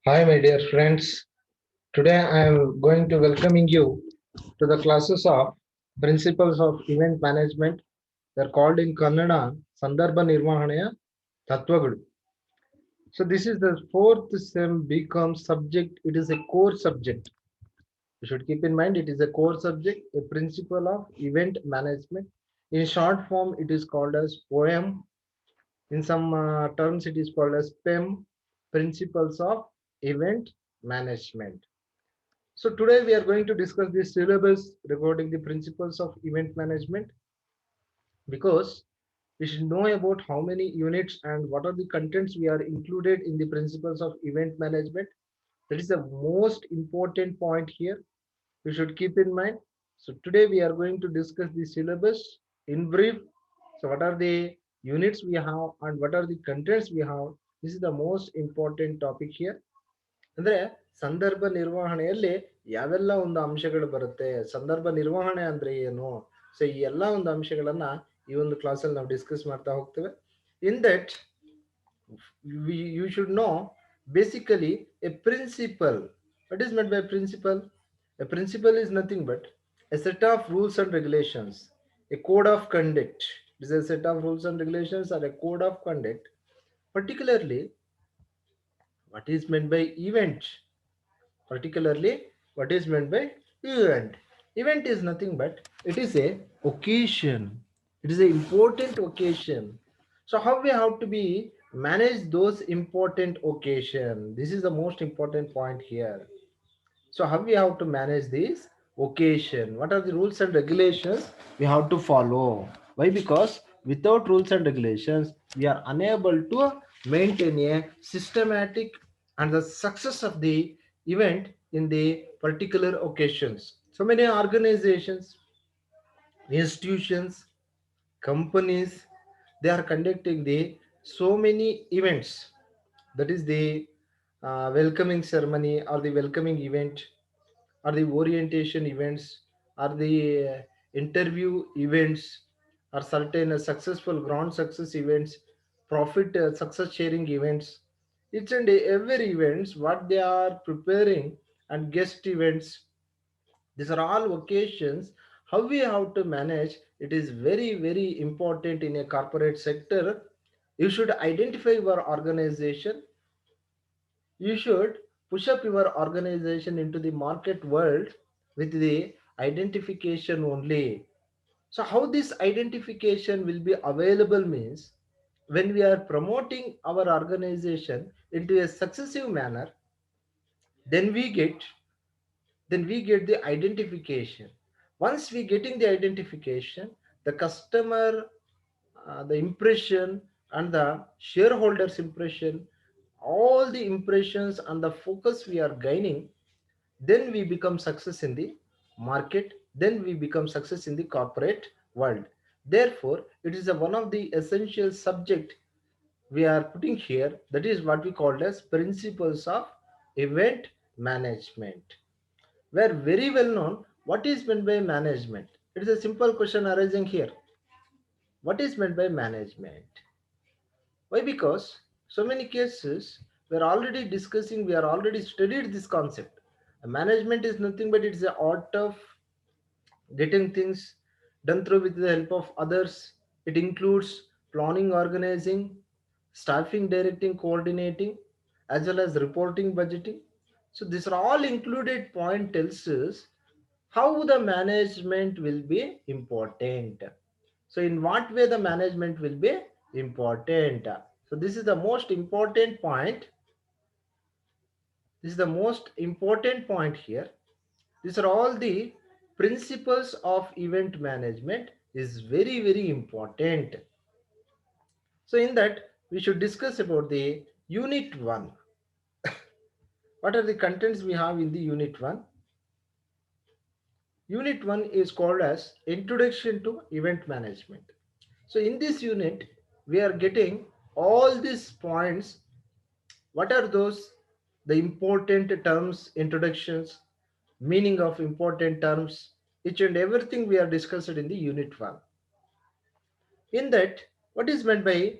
Hi, my dear friends. Today I am going to welcoming you to the classes of Principles of Event Management. They are called in Kannada Sandarbha Nirvahanaya Tattvaಗಳು. So this is the fourth sem become subject. It is a core subject. You should keep in mind it is a core subject, a principle of event management. In short form, it is called as POEM. In some terms, it is called as PEM, Principles of Event Management. So today we are going to discuss the syllabus regarding the principles of event management, because we should know about how many units and what are the contents we are included in the principles of event management. That is the most important point here. You should keep in mind. So today we are going to discuss the syllabus in brief. So what are the units we have and what are the contents we have? This is the most important topic here. ಅಂದ್ರೆ ಸಂದರ್ಭ ನಿರ್ವಹಣೆಯಲ್ಲಿ ಯಾವೆಲ್ಲ ಒಂದು ಅಂಶಗಳು ಬರುತ್ತೆ, ಸಂದರ್ಭ ನಿರ್ವಹಣೆ ಅಂದ್ರೆ ಏನು, ಸೊ ಈ ಎಲ್ಲಾ ಒಂದು ಅಂಶಗಳನ್ನ ಈ ಒಂದು ಕ್ಲಾಸಲ್ಲಿ ನಾವು ಡಿಸ್ಕಸ್ ಮಾಡ್ತಾ ಹೋಗ್ತೇವೆ. In that you should know basically a principle. What is meant by principle? A principle is nothing but a set of rules and regulations, a code of conduct. It is a set of rules and regulations or a code of conduct. Particularly, what is meant by event? Particularly, what is meant by event? Event is nothing but it is a occasion. It is an important occasion. So how we have to be manage those important occasion? This is the most important point here. So how we have to manage this occasion? What are the rules and regulations we have to follow? Why? Because without rules and regulations, we are unable to maintain a systematic and the success of the event in the particular occasions. So many organizations, institutions, companies, they are conducting the so many events. That is the welcoming ceremony or the welcoming event or the orientation events or the interview events or certain successful ground success events, profit success sharing events, each and every events what they are preparing, and guest events. These are all occasions. How we have to manage it is very very important in a corporate sector. You should identify your organization. You should push up your organization into the market world with the identification only. So how this identification will be available means, when we are promoting our organization into a successive manner, then we get the identification. Once we getting the identification, the customer the impression and the shareholders impression, all the impressions and the focus we are gaining, then we become success in the market, then we become success in the corporate world. Therefore it is one of the essential subject we are putting here, that is what we call as principles of event management. We are very well known what is meant by management. It is a simple question arising here. What is meant by management? Why? Because so many cases we are already discussing, we are already studied this concept. Management is nothing but it's the art of getting things done through with the help of others. It includes planning, organizing, staffing, directing, coordinating, as well as reporting, budgeting. So these are all included point tells us how the management will be important. So in what way the management will be important? So this is the most important point. This is the most important point here. These are all the principles of event management is very very important. So in that we should discuss about the unit 1. What are the contents we have in the unit 1? Unit 1 is called as Introduction to Event Management. So in this unit, we are getting all these points. What are those? The important terms, introductions, meaning of important terms, each and everything we are discussed in the unit 1. In that, what is meant by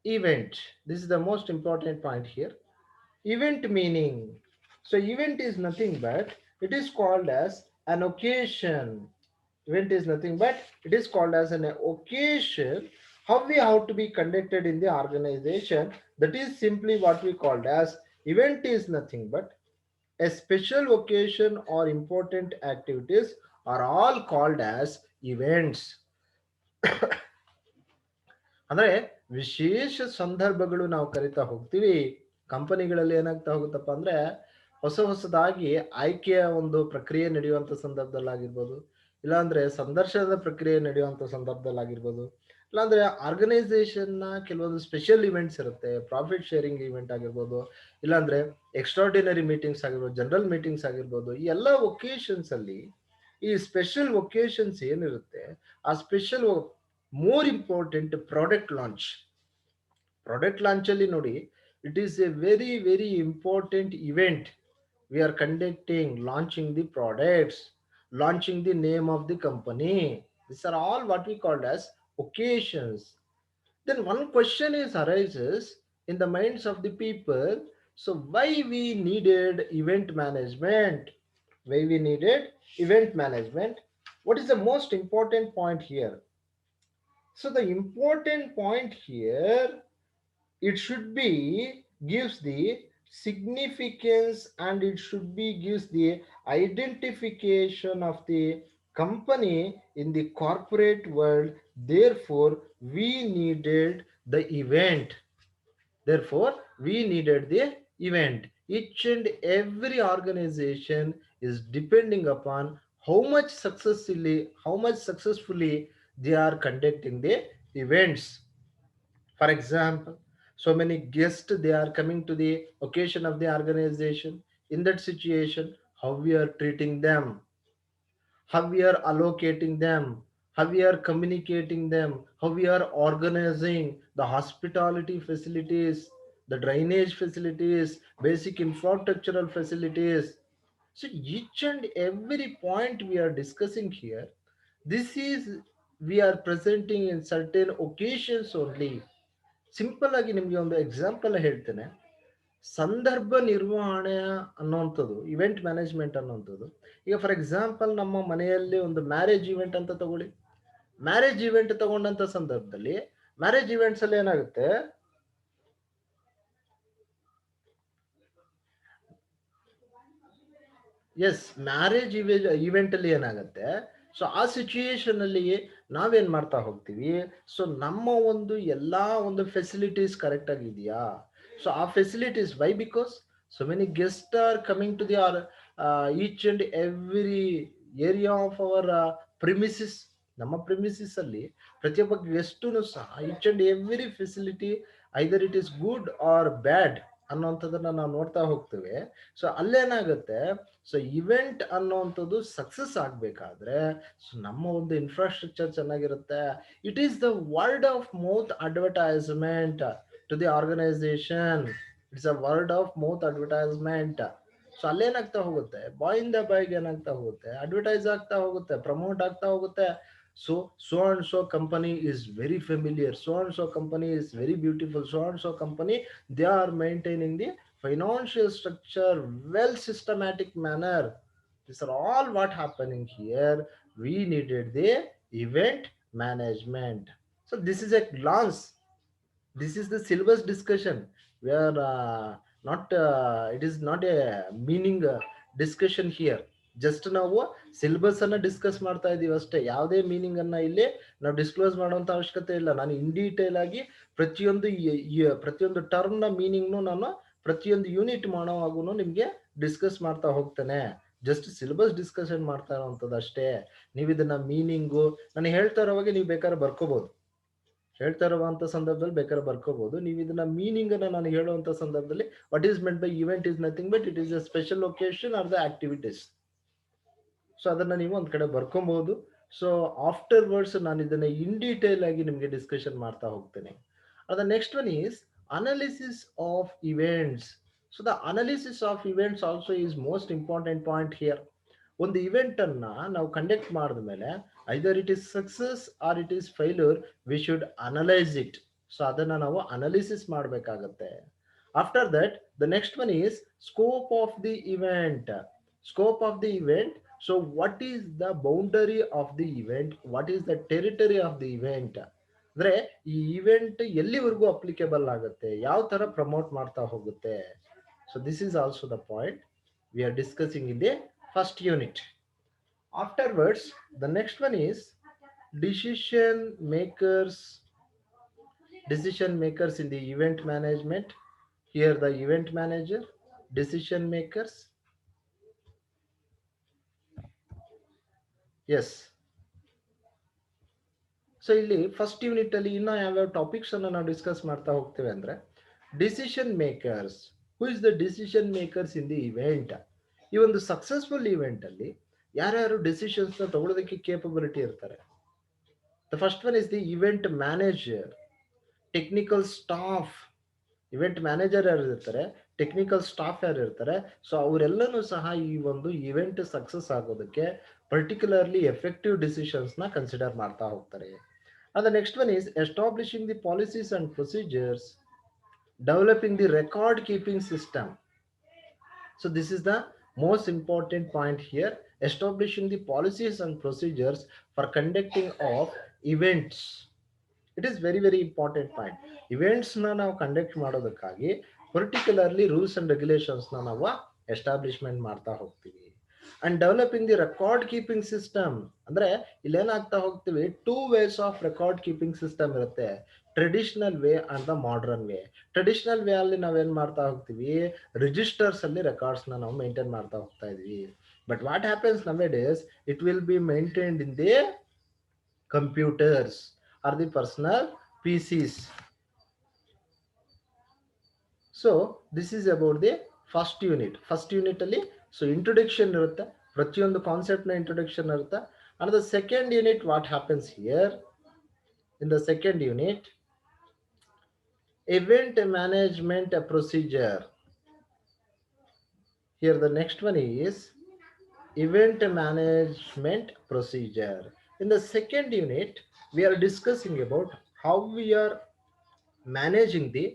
event? This is the most important point here. Event meaning. So event is nothing but it is called as an occasion. Event is nothing but it is called as an occasion how we have to be conducted in the organization. That is simply what we called as event is nothing but a special occasion or important activities are all called as events. ಅಂದ್ರೆ ವಿಶೇಷ ಸಂದರ್ಭಗಳು ನಾವು ಕರಿತಾ ಹೋಗ್ತೀವಿ. ಕಂಪನಿಗಳಲ್ಲಿ ಏನಾಗ್ತಾ ಹೋಗುತ್ತಪ್ಪ ಅಂದ್ರೆ ಹೊಸದಾಗಿ ಆಯ್ಕೆಯ ಒಂದು ಪ್ರಕ್ರಿಯೆ ನಡೆಯುವಂತ ಸಂದರ್ಭದಲ್ಲಾಗಿರ್ಬೋದು, ಇಲ್ಲಾಂದ್ರೆ ಸಂದರ್ಶನದ ಪ್ರಕ್ರಿಯೆ ನಡೆಯುವಂತ ಸಂದರ್ಭದಲ್ಲಾಗಿರ್ಬೋದು, ಇಲ್ಲಾಂದ್ರೆ ಆರ್ಗನೈಸೇಷನ್ ನ ಕೆಲವೊಂದು ಸ್ಪೆಷಲ್ ಇವೆಂಟ್ಸ್ ಇರುತ್ತೆ, ಪ್ರಾಫಿಟ್ ಶೇರಿಂಗ್ ಇವೆಂಟ್ ಆಗಿರ್ಬೋದು, ಇಲ್ಲಾಂದ್ರೆ ಎಕ್ಸ್ಟ್ರಾರ್ಡಿನರಿ ಮೀಟಿಂಗ್ಸ್ ಆಗಿರ್ಬೋದು, ಜನರಲ್ ಮೀಟಿಂಗ್ಸ್ ಆಗಿರ್ಬೋದು. ಈ ಎಲ್ಲ ಒಕೇಶನ್ಸ್ ಅಲ್ಲಿ ಈ ಸ್ಪೆಷಲ್ ಒಕೇಶನ್ಸ್ ಏನಿರುತ್ತೆ, ಆ special more important product launch ಅಲ್ಲಿ ನೋಡಿ, it is A very very important event. We are conducting launching the products, launching the name of the company. These are all what we called as occasions. Then one question is arises in the minds of the people. So why we needed event management? Why we needed event management? What is the most important point here? So the important point here, it should be gives the significance and it should be gives the identification of the company in the corporate world. Therefore we needed the event. Therefore we needed the event. Each and every organization is depending upon how much successfully they are conducting the events. For example, so many guests they are coming to the occasion of the organization. In that situation, how we are treating them, how we are allocating them, how we are communicating them, how we are organizing the hospitality facilities, the drainage facilities, basic infrastructural facilities. So each and every point we are discussing here, this is we are presenting in certain occasions only. Simple ಆಗಿ ನಿಮಗೆ ಒಂದು example ಹೇಳ್ತೇನೆ. ಸಂದರ್ಭ ನಿರ್ವಹಣೆ ಅನ್ನುವಂಥದ್ದು, event management ಅನ್ನುವಂಥದ್ದು. ಈಗ for example ನಮ್ಮ ಮನೆಯಲ್ಲಿ ಒಂದು ಮ್ಯಾರೇಜ್ ಇವೆಂಟ್ ಅಂತ ತಗೊಳ್ಳಿ. ಮ್ಯಾರೇಜ್ ಇವೆಂಟ್ ತಗೊಂಡಂತ ಸಂದರ್ಭದಲ್ಲಿ ಮ್ಯಾರೇಜ್ ಇವೆಂಟ್ಸ್ ಅಲ್ಲಿ ಏನಾಗುತ್ತೆ, ಎಸ್ ಮ್ಯಾರೇಜ್ ಇವೆಂಟ್ ಅಲ್ಲಿ ಏನಾಗುತ್ತೆ, ಸೊ ಆ ಸಿಚುಯೇಷನ್ ಅಲ್ಲಿ ನಾವೇನ್ ಮಾಡ್ತಾ ಹೋಗ್ತೀವಿ, ಸೊ ನಮ್ಮ ಒಂದು ಎಲ್ಲಾ ಒಂದು ಫೆಸಿಲಿಟೀಸ್ ಕರೆಕ್ಟ್ ಆಗಿದೆಯಾ. ಸೊ ಆ facilities why because so many guest are coming to the are each and every area of our premises. ನಮ್ಮ ಪ್ರಿಮಿಸಿಸ್ ಅಲ್ಲಿ ಪ್ರತಿಯೊಬ್ಬ ಗೆಸ್ಟು ಸಹ each and every facility either it is good or bad ಅನ್ನೋಂಥದ್ದನ್ನ ನಾವು ನೋಡ್ತಾ ಹೋಗ್ತೇವೆ. So ಅಲ್ಲೇನಾಗುತ್ತೆ, so event ಅನ್ನೋವಂಥದ್ದು ಸಕ್ಸಸ್ ಆಗಬೇಕಾದ್ರೆ ಸೊ ನಮ್ಮ ಒಂದು ಇನ್ಫ್ರಾಸ್ಟ್ರಕ್ಚರ್ ಚೆನ್ನಾಗಿರುತ್ತೆ. It is the word of mouth advertisement to the organisation. It's a word of mouth advertisement. So ಅಲ್ಲೇನಾಗ್ತಾ ಹೋಗುತ್ತೆ, ಬಾಯಿಂದ ಬಾಯಿಗೆ ಏನಾಗ್ತಾ ಹೋಗುತ್ತೆ, ಅಡ್ವರ್ಟೈಸ್ ಆಗ್ತಾ ಹೋಗುತ್ತೆ, ಪ್ರಮೋಟ್ ಆಗ್ತಾ ಹೋಗುತ್ತೆ. So and so company is very familiar, so and so company is very beautiful, so and so company they are maintaining the financial structure well systematic manner. These are all what happening here. We needed the event management. So this is a glance, this is the syllabus discussion where not it is not a meaning discussion here. Just ನಾವು syllabus ಅನ್ನ discuss ಮಾಡ್ತಾ ಇದೀವಿ ಅಷ್ಟೇ. ಯಾವುದೇ meaning ಅನ್ನ ಇಲ್ಲಿ ನಾವು disclose ಮಾಡುವಂತ ಅವಶ್ಯಕತೆ ಇಲ್ಲ. ನಾನು ಇನ್ ಡೀಟೇಲ್ ಆಗಿ ಪ್ರತಿಯೊಂದು ಟರ್ಮ್ ನ ಮೀನಿಂಗ್ನು ನಾನು ಪ್ರತಿಯೊಂದು ಯೂನಿಟ್ ಮಾಡೋವಾಗೂ ನಿಮ್ಗೆ ಡಿಸ್ಕಸ್ ಮಾಡ್ತಾ ಹೋಗ್ತೇನೆ. ಜಸ್ಟ್ ಸಿಲೆಬಸ್ ಡಿಸ್ಕಷನ್ ಮಾಡ್ತಾ ಇರೋವಂಥದ್ದು ಅಷ್ಟೇ. ನೀವು ಇದನ್ನ ಮೀನಿಂಗು ನಾನು ಹೇಳ್ತಾ ಇರೋವಾಗ ನೀವು ಬೇಕಾದ್ರೆ ಬರ್ಕೋಬಹುದು, ಹೇಳ್ತಾ ಇರುವಂತ ಸಂದರ್ಭದಲ್ಲಿ ಬೇಕಾದ್ರೆ ಬರ್ಕೋಬಹುದು. ನೀವು ಇದನ್ನ ಮೀನಿಂಗ್ ಅನ್ನ ನಾನು ಹೇಳುವಂತ ಸಂದರ್ಭದಲ್ಲಿ what is meant by event is nothing but it is a special occasion or the activities. So ಅದನ್ನ ನೀವು ಒಂದ್ ಕಡೆ ಬರ್ಕೊಬಹುದು. ಸೊ ಆಫ್ಟರ್ ವರ್ಡ್ಸ್ ನಾನು ಇದನ್ನ ಇನ್ ಡೀಟೇಲ್ ಆಗಿ ನಿಮ್ಗೆ ಡಿಸ್ಕಷನ್ ಮಾಡ್ತಾ ಹೋಗ್ತೇನೆ. The next one is analysis of events. So the analysis of events also is most important point here. ಒಂದು ಇವೆಂಟ್ ಅನ್ನ ನಾವು ಕಂಡಕ್ಟ್ ಮಾಡಿದ ಮೇಲೆ either it is success or it is failure, we should analyse it. So ಅದನ್ನ ನಾವು analysis ಮಾಡಬೇಕಾಗತ್ತೆ. After that, the next one is scope of the event. Scope of the event. So what is the boundary of the event? What is the territory of the event? ಅಂದ್ರೆ ಈ event ಎಲ್ಲಿವರೆಗೂ applicable ಆಗುತ್ತೆ, ಯಾವ ತರ promote ಮಾಡ್ತಾ ಹೋಗುತ್ತೆ. So this is also the point we are discussing in the first unit. Afterwards, the next one is decision makers. Decision makers in the event management. Here the event manager, decision makers. Yes. So ಇಲ್ಲಿ first unit ಅಲ್ಲಿ ಇನ್ನ ಯಾವ್ಯಾವ topics ಅನ್ನು ನಾವು discuss ಮಾಡ್ತಾ ಹೋಗ್ತೇವೆ ಅಂದ್ರೆ decision makers. Who is the decision makers in the event? ಈ ಒಂದು ಸಕ್ಸಸ್ಫುಲ್ ಇವೆಂಟ್ ಅಲ್ಲಿ ಯಾರ್ಯಾರು ಡಿಸಿಷನ್ಸ್ ನ ತಗೊಳ್ಳೋದಕ್ಕೆ ಕೇಪಬಿಲಿಟಿ ಇರ್ತಾರೆ? The first one is the event manager, technical staff. Event manager ಯಾರು ಇರ್ತಾರೆ, ಟೆಕ್ನಿಕಲ್ ಸ್ಟಾಫ್ ಯಾರು ಇರ್ತಾರೆ, ಸೊ ಅವರೆಲ್ಲನೂ ಸಹ ಈ ಒಂದು ಇವೆಂಟ್ ಸಕ್ಸಸ್ ಆಗೋದಕ್ಕೆ ಪರ್ಟಿಕ್ಯುಲರ್ಲಿ ಎಫೆಕ್ಟಿವ್ ಡಿಸಿಷನ್ಸ್ ನ ಕನ್ಸಿಡರ್ ಮಾಡ್ತಾ ಹೋಗ್ತಾರೆ. And the next one is establishing the policies and procedures, developing the record keeping system. So this is the most important point here, establishing the policies and procedures for conducting of events. It is very very important point. Events na ನಾವು conduct ಮಾಡೋದಕ್ಕಾಗಿ particularly rules and regulations ನಾವು establishment ಮಾಡ್ತಾ ಹೋಗ್ತೀವಿ. And developing the record keeping system ಅಂದ್ರೆ ಇಲ್ಲೇನಾಗ್ತಾ ಹೋಗ್ತೀವಿ, two ways of record keeping system ಇರುತ್ತೆ, traditional way and the modern way. Traditional way ಅಲ್ಲಿ ನಾವೇನ್ ಮಾಡ್ತಾ ಹೋಗ್ತೀವಿ, ರಿಜಿಸ್ಟರ್ಸ್ ಅಲ್ಲಿ ರೆಕಾರ್ಡ್ಸ್ ನಾವು ಮೇಂಟೈನ್ ಮಾಡ್ತಾ ಹೋಗ್ತಾ ಇದೀವಿ. But what happens nowadays, it will be maintained in the computers or the personal PCs. So this is about the first unit. First unit ಅಲ್ಲಿ so introduction ಇರುತ್ತೆ, ಪ್ರತಿಯೊಂದು ಕಾನ್ಸೆಪ್ಟ್ ನ introduction ಇರುತ್ತೆ. And the second unit, what happens here in the second unit, event management procedure. Here the next one is event management procedure. In the second unit, we are discussing about how we are managing the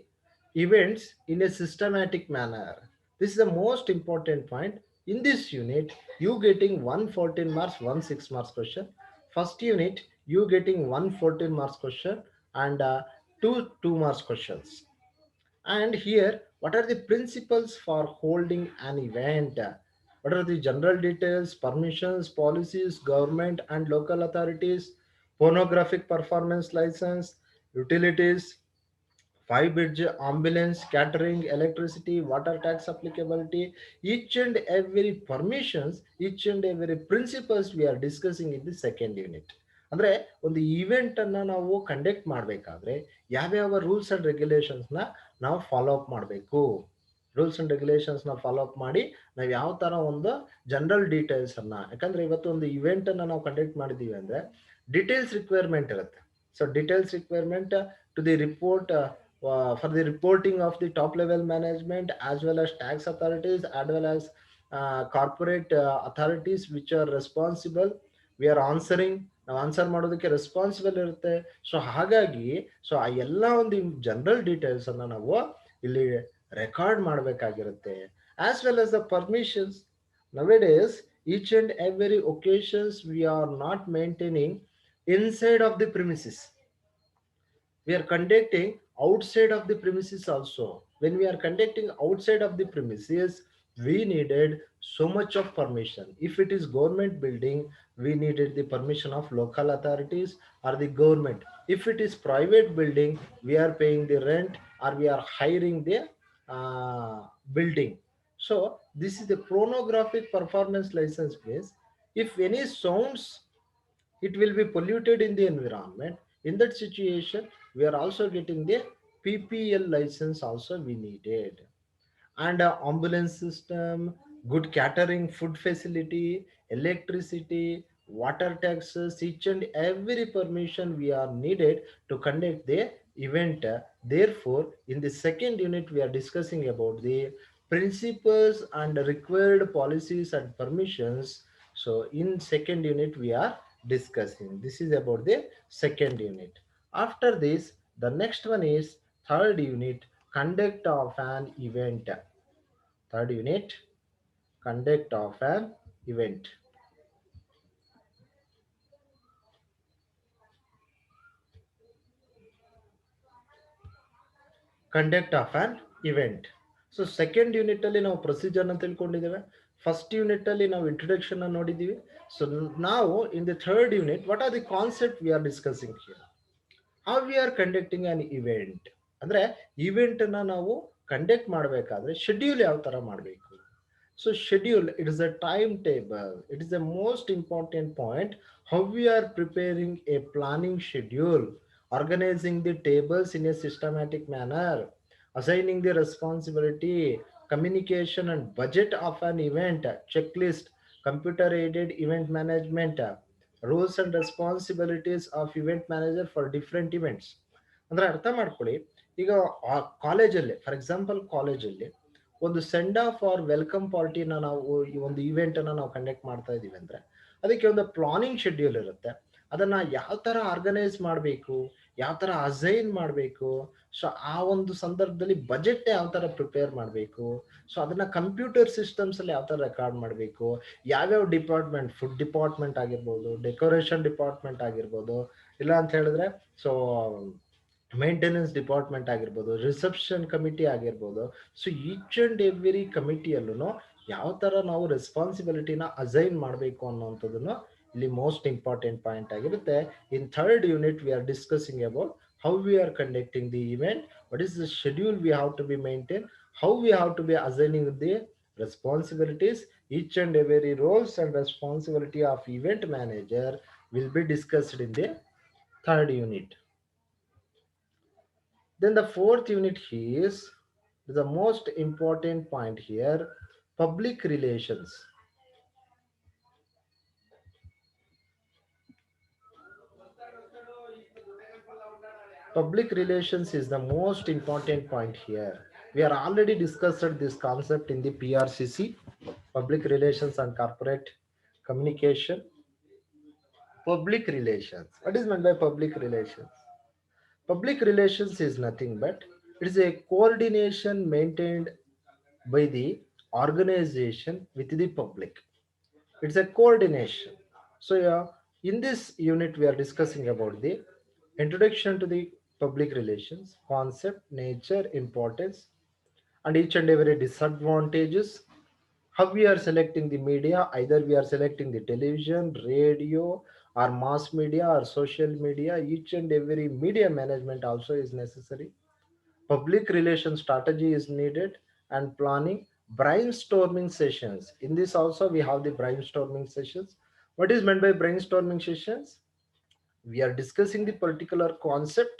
events in a systematic manner. This is the most important point. In this unit, you getting 114 marks, 16 marks question. First unit, you getting 114 marks question and two 2 marks questions. And here, what are the principles for holding an event? What are the general details, permissions, policies, government and local authorities, pornographic performance license, utilities, five bridge, ambulance, catering, electricity, water tax applicability, each and every permissions, each and every principles we are discussing in the second unit. ಅಂದ್ರೆ ಒಂದು event ಅನ್ನ ನಾವು conduct ಮಾಡಬೇಕಾದ್ರೆ ಯಾವ್ಯಾವ rules and regulations ನಾವು follow up ಮಾಡಬೇಕು, rules and regulations follow up ಮಾಡಿ ನಾವು ಯಾವ ತರ ಒಂದು ಜನರಲ್ ಡೀಟೇಲ್ಸ್ ಯಾಕಂದ್ರೆ ಇವತ್ತು ಒಂದು ಇವೆಂಟ್ ಅನ್ನ ನಾವು ಕಂಡಕ್ಟ್ ಮಾಡಿದೀವಿ ಅಂದ್ರೆ ಡೀಟೇಲ್ಸ್ ರಿಕ್ವೈರ್ಮೆಂಟ್ ಇರುತ್ತೆ. So details requirement to the report for the reporting of the top level management as well as tax authorities as well as corporate authorities which are responsible, we are answering, ನಾವು answer ಮಾಡೋದಕ್ಕೆ responsible ಇರುತ್ತೆ. So ಹಾಗಾಗಿ so ಆ ಎಲ್ಲ ಒಂದು general details ಅನ್ನ ನಾವು ಇಲ್ಲಿ ರೆಕಾರ್ಡ್ ಮಾಡಬೇಕಾಗಿರುತ್ತೆ. As well as the permissions, nowadays each and every occasions we are not maintaining inside of the premises, we are conducting outside of the premises also. When we are conducting outside of the premises, we needed so much of permission. If it is government building, we needed the permission of local authorities or the government. If it is private building, we are paying the rent or we are hiring the building. So this is the pornographic performance license base. If any sounds, it will be polluted in the environment. In that situation, we are also getting the PPL license also we needed. And ambulance system, good catering, food facility, electricity, water taxes, each and every permission we are needed to conduct the event. Therefore, in the second unit, we are discussing about the principles and required policies and permissions. So, in second unit, we are discussing. This is about the second unit. After this, the next one is third unit, Conduct of an event. Third unit, conduct of an event. Conduct of an event. So second unit ಅಲ್ಲಿ ನಾವು procedure ಅಂತ ತಿಳ್ಕೊಂಡಿದ್ದೇವೆ. First unit ಅಲ್ಲಿ ನಾವು introduction ನೋಡಿದ್ದೀವಿ. So ನಾವು in the third unit what are the concept we are discussing here. How we are conducting an event ಅಂದ್ರೆ event ನ ನಾವು ಕಂಡಕ್ಟ್ ಮಾಡಬೇಕಾದ್ರೆ ಶೆಡ್ಯೂಲ್ ಯಾವ ತರ ಮಾಡಬೇಕು. So schedule, it is a timetable. It is the most important point. How we are preparing a planning schedule, organizing the tables in a systematic manner, assigning the responsibility, communication and budget of an event, checklist, computer aided event management, roles and responsibilities of event manager for different events. ಅಂದ್ರೆ ಅರ್ಥ ಮಾಡ್ಕೊಳ್ಳಿ, ಈಗ ಕಾಲೇಜಲ್ಲಿ for example ಕಾಲೇಜಲ್ಲಿ ಒಂದು send off R welcome ಪಾರ್ಟಿನ ನಾವು ಈ ಒಂದು ಇವೆಂಟ್ ಅನ್ನ ನಾವು ಕಂಡಕ್ಟ್ ಮಾಡ್ತಾ ಇದೀವಿ ಅಂದ್ರೆ ಅದಕ್ಕೆ ಒಂದು ಪ್ಲಾನಿಂಗ್ ಶೆಡ್ಯೂಲ್ ಇರುತ್ತೆ. ಅದನ್ನ ಯಾವ ತರ ಆರ್ಗನೈಸ್ ಮಾಡಬೇಕು, ಯಾವ ತರ ಅಸೈನ್ ಮಾಡಬೇಕು, ಸೊ ಆ ಒಂದು ಸಂದರ್ಭದಲ್ಲಿ ಬಜೆಟ್ ಯಾವ ತರ ಪ್ರಿಪೇರ್ ಮಾಡಬೇಕು, ಸೊ ಅದನ್ನ ಕಂಪ್ಯೂಟರ್ ಸಿಸ್ಟಮ್ಸ್ ಅಲ್ಲಿ ಯಾವ ತರ ರೆಕಾರ್ಡ್ ಮಾಡಬೇಕು, ಯಾವ್ಯಾವ ಡಿಪಾರ್ಟ್ಮೆಂಟ್, ಫುಡ್ ಡಿಪಾರ್ಟ್ಮೆಂಟ್ ಆಗಿರ್ಬೋದು, ಡೆಕೋರೇಷನ್ ಡಿಪಾರ್ಟ್ಮೆಂಟ್ ಆಗಿರ್ಬೋದು, ಇಲ್ಲ ಅಂತ ಹೇಳಿದ್ರೆ ಸೊ ಮೇಂಟೆನೆನ್ಸ್ ಡಿಪಾರ್ಟ್ಮೆಂಟ್ ಆಗಿರ್ಬೋದು, ರಿಸೆಪ್ಷನ್ ಕಮಿಟಿ ಆಗಿರ್ಬೋದು. ಸೊ ಈಚ್ ಅಂಡ್ ಎವ್ರಿ ಕಮಿಟಿಯಲ್ಲೂ ಯಾವ ತರ ನಾವು ರೆಸ್ಪಾನ್ಸಿಬಿಲಿಟಿನ ಅಸೈನ್ ಮಾಡಬೇಕು ಅನ್ನೋಂಥದ್ದನ್ನು ಇಲ್ಲಿ ಮೋಸ್ಟ್ ಇಂಪಾರ್ಟೆಂಟ್ ಪಾಯಿಂಟ್ ಆಗಿರುತ್ತೆ. In third unit we are discussing about how we are conducting the event, what is the schedule we have to be maintained, how we have to be assigning the responsibilities, each and every roles and responsibility of event manager will be discussed in the third unit. Then the fourth unit is the most important point here, public relations. Public relations is the most important point here. We are already discussed this concept in the PRCC, public relations and corporate communication. Public relations. What is meant by public relations? Public relations is nothing but it is a coordination maintained by the organization with the public. It's a coordination. So yeah, in this unit we are discussing about the introduction to the public relations, concept, nature, importance, and each and every disadvantages. How we are selecting the media, either we are selecting the television, radio, or mass media or social media. Each and every media management also is necessary. Public relation strategy is needed, and planning, brainstorming sessions. In this also we have the brainstorming sessions. What is meant by brainstorming sessions? We are discussing the particular concept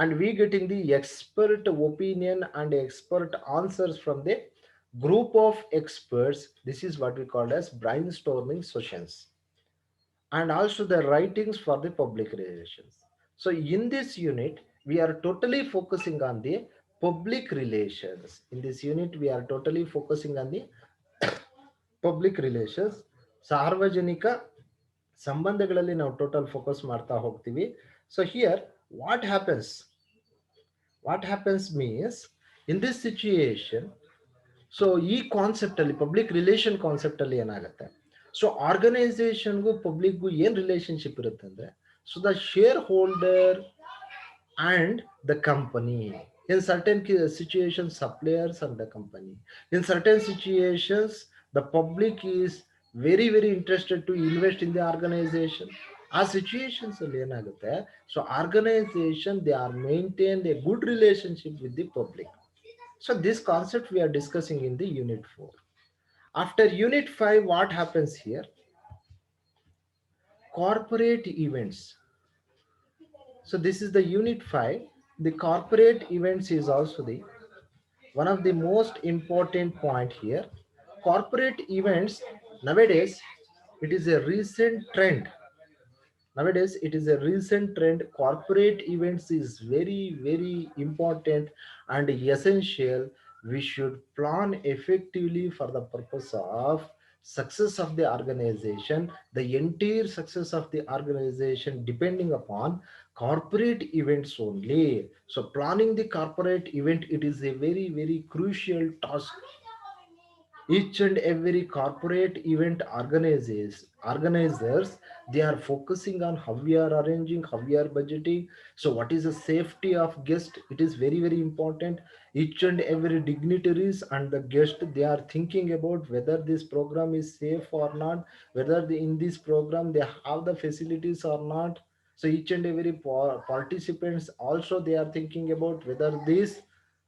and we getting the expert opinion and expert answers from the group of experts. This is what we call as brainstorming sessions, and also the writings for the public relations. So in this unit, we are totally focusing on the public relations. In this unit, we are totally focusing on the public relations. ಸಾರ್ವಜನಿಕ ಸಂಬಂಧಗಳಲ್ಲಿ ನಾವು total focus ಮಾಡ್ತಾ ಹೋಗ್ತೀವಿ. So here what happens means in this situation, so ಈ concept ಅಲ್ಲಿ public relation concept ಅಲ್ಲಿ ಏನಾಗುತ್ತೆ, so ಆರ್ಗನೈಸೇಷನ್ಗೂ ಪಬ್ಲಿಕ್ಗೂ ಏನ್ ರಿಲೇಶನ್ಶಿಪ್ ಇರುತ್ತೆ ಅಂದ್ರೆ, so the share holder and the company. In certain situations, suppliers and the company. In certain situations, the public is very interested to invest in the organization. ಆ situations ಅಲ್ಲಿ ಏನಾಗುತ್ತೆ, so organisation they are maintain a good relationship with the public. So this concept we are discussing in the unit 4. After unit 5, what happens here? Corporate events. So this is the unit 5. The corporate events is also the one of the most important point here. Corporate events nowadays, it is a recent trend. Nowadays it is a recent trend. Corporate events is very important and essential. We should plan effectively for the purpose of success of the organization. The entire success of the organization depending upon corporate events only. So planning the corporate event, it is a very very crucial task. Each and every corporate event organizers, they are focusing on how we are arranging, how we are budgeting. So what is the safety of guest, it is very very important. Each and every dignitaries and the guest, they are thinking about whether this program is safe or not, whether in this program they have the facilities or not. So each and every participants also, they are thinking about whether this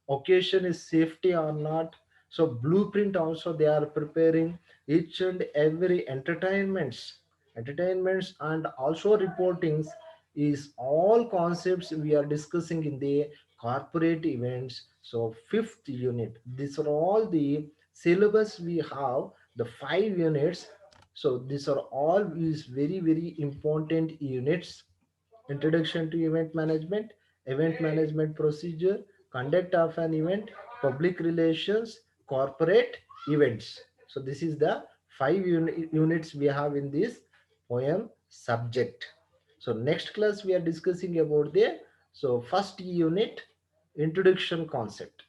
occasion is safety or not. So blueprint also they are preparing. Each and every entertainments and also reportings is all concepts we are discussing in the corporate events. So fifth unit, these are all the syllabus we have, the 5 units. So these are all is very very important units. Introduction to event management procedure, conduct of an event, public relations, corporate events. So this is the units we have in this poem subject. So next class we are discussing about the, so first unit, introduction concept.